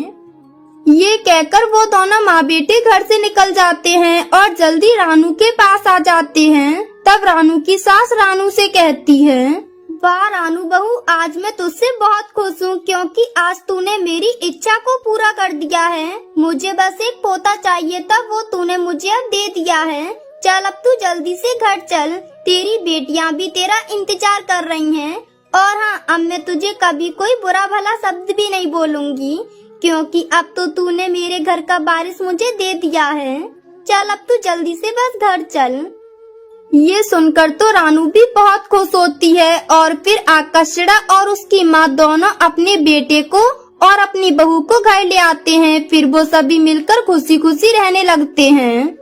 ये कहकर वो दोनों माँ बेटे घर से निकल जाते हैं और जल्दी रानू के पास आ जाते हैं। तब रानू की सास रानू से कहती है, वाह रानू बहू, आज मैं तुझसे बहुत खुश हूँ क्योंकि आज तूने मेरी इच्छा को पूरा कर दिया है। मुझे बस एक पोता चाहिए था, वो तूने मुझे अब दे दिया है। चल अब तू जल्दी से घर चल, तेरी बेटियाँ भी तेरा इंतजार कर रही हैं। और हाँ, अब मैं तुझे कभी कोई बुरा भला शब्द भी नहीं बोलूँगी क्योंकि अब तो तूने मेरे घर का वारिस मुझे दे दिया है। चल अब तू जल्दी से बस घर चल। ये सुनकर तो रानू भी बहुत खुश होती है और फिर आकाश चिड़ा और उसकी माँ दोनों अपने बेटे को और अपनी बहू को घर ले आते हैं। फिर वो सभी मिलकर खुशी खुशी रहने लगते हैं।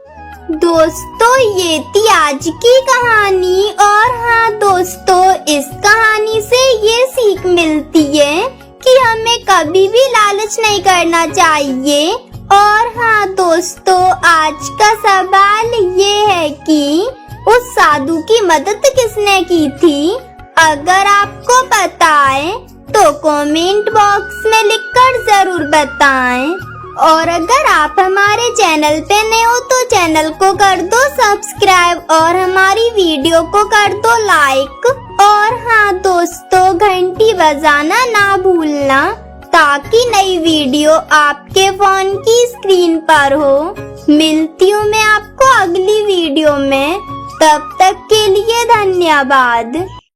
दोस्तों, ये थी आज की कहानी। और हाँ दोस्तों, इस कहानी से ये सीख मिलती है कि हमें कभी भी लालच नहीं करना चाहिए। और हाँ दोस्तों, आज का सवाल ये है कि उस साधु की मदद किसने की थी? अगर आपको पता है तो कमेंट बॉक्स में लिखकर जरूर बताएं। और अगर आप हमारे चैनल पे नए हो तो चैनल को कर दो सब्सक्राइब और हमारी वीडियो को कर दो लाइक। और हाँ दोस्तों, घंटी बजाना ना भूलना ताकि नई वीडियो आपके फोन की स्क्रीन पर हो। मिलती हूँ मैं आपको अगली वीडियो में, तब तक के लिए धन्यवाद।